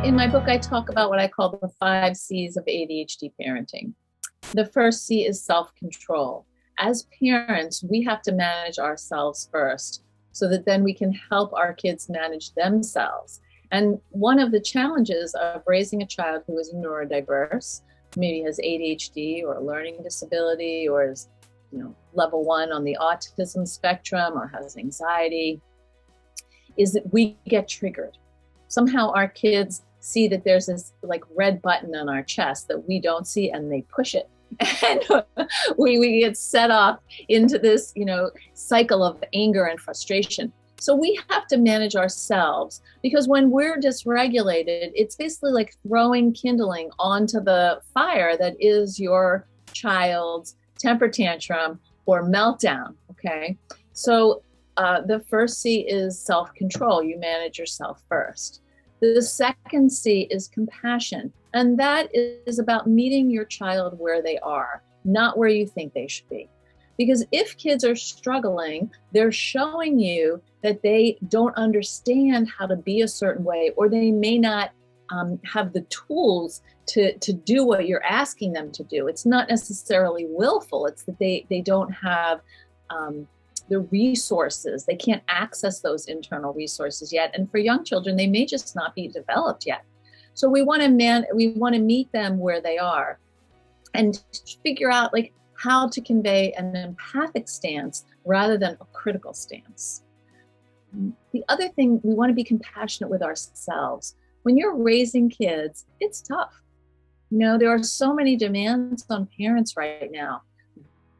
In my book, I talk about what I call the 5 C's of ADHD parenting. The first C is self-control. As parents, we have to manage ourselves first so that then we can help our kids manage themselves. And one of the challenges of raising a child who is neurodiverse, maybe has ADHD or a learning disability, or is, level 1 on the autism spectrum, or has anxiety, is that we get triggered. Somehow our kids see that there's this like red button on our chest that we don't see, and they push it. And we get set off into this, cycle of anger and frustration. So we have to manage ourselves, because when we're dysregulated, it's basically like throwing kindling onto the fire that is your child's temper tantrum or meltdown, okay? So the first C is self-control. You manage yourself first. The second C is compassion, and that is about meeting your child where they are, not where you think they should be. Because if kids are struggling, they're showing you that they don't understand how to be a certain way, or they may not have the tools to do what you're asking them to do. It's not necessarily willful. It's that they don't have the resources. They can't access those internal resources yet. And for young children, they may just not be developed yet. So we want to meet them where they are and figure out like how to convey an empathic stance rather than a critical stance. The other thing, we want to be compassionate with ourselves. When you're raising kids, it's tough. There are so many demands on parents right now.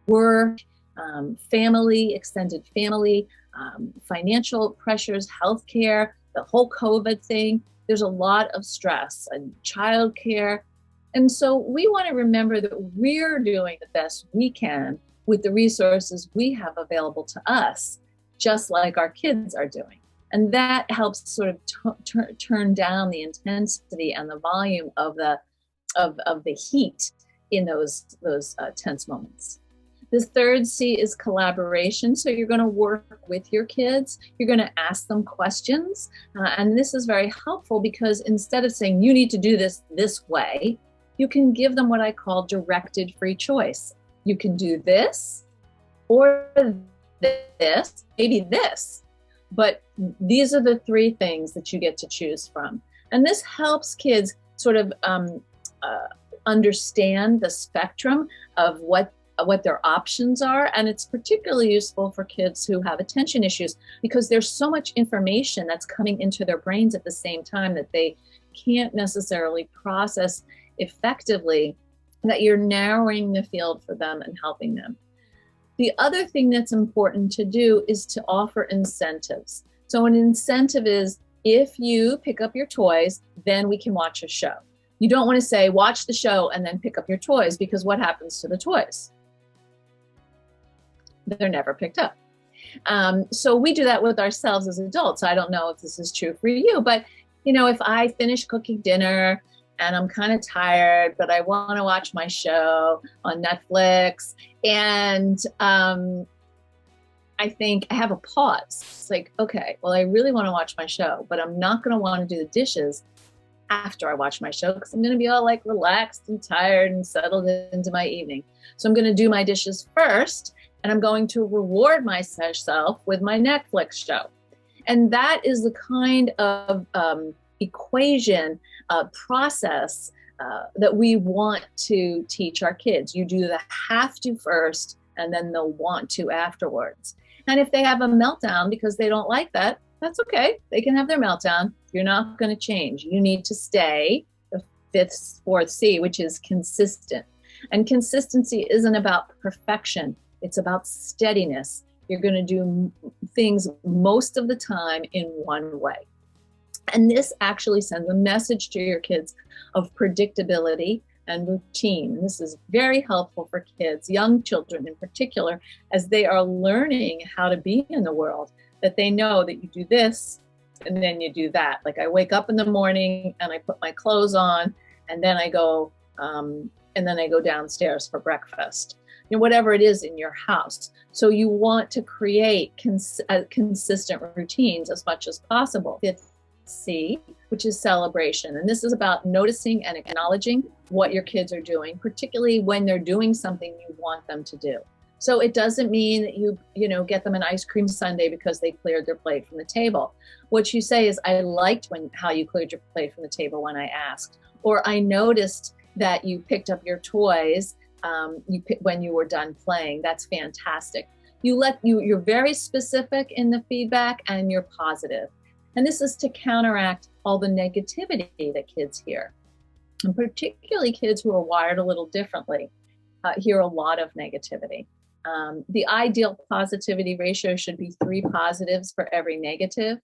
Work, family, extended family, financial pressures, healthcare, the whole COVID thing. There's a lot of stress and childcare. And so we want to remember that we're doing the best we can with the resources we have available to us, just like our kids are doing. And that helps sort of turn down the intensity and the volume of the heat in those tense moments. The third C is collaboration. So you're going to work with your kids. You're going to ask them questions. And this is very helpful, because instead of saying, you need to do this way, you can give them what I call directed free choice. You can do this or this, maybe this. But these are the 3 things that you get to choose from. And this helps kids sort of understand the spectrum of what their options are. And it's particularly useful for kids who have attention issues, because there's so much information that's coming into their brains at the same time that they can't necessarily process effectively, that you're narrowing the field for them and helping them. The other thing that's important to do is to offer incentives. So an incentive is, if you pick up your toys, then we can watch a show. You don't want to say, watch the show and then pick up your toys, because what happens to the toys? They're never picked up. So we do that with ourselves as adults. I don't know if this is true for you, but if I finish cooking dinner and I'm kind of tired, but I want to watch my show on Netflix, and I think I have a pause. It's like, okay, well, I really want to watch my show, but I'm not going to want to do the dishes after I watch my show, because I'm going to be all like relaxed and tired and settled into my evening. So I'm going to do my dishes first, and I'm going to reward myself with my Netflix show. And that is the kind of equation process that we want to teach our kids. You do the have to first, and then they'll want to afterwards. And if they have a meltdown because they don't like that, that's okay. They can have their meltdown. You're not going to change. You need to stay the fourth C, which is consistent. And consistency isn't about perfection. It's about steadiness. You're going to do things most of the time in one way. And this actually sends a message to your kids of predictability and routine. And this is very helpful for kids, young children in particular, as they are learning how to be in the world, that they know that you do this and then you do that. Like I wake up in the morning and I put my clothes on, and then I go downstairs for breakfast. Whatever it is in your house. So you want to create consistent routines as much as possible. Fifth C, which is celebration. And this is about noticing and acknowledging what your kids are doing, particularly when they're doing something you want them to do. So it doesn't mean that you get them an ice cream sundae because they cleared their plate from the table. What you say is, I liked how you cleared your plate from the table when I asked, or I noticed that you picked up your toys when you were done playing. That's fantastic. You're very specific in the feedback and you're positive. And this is to counteract all the negativity that kids hear. And particularly kids who are wired a little differently hear a lot of negativity. The ideal positivity ratio should be 3 positives for every negative.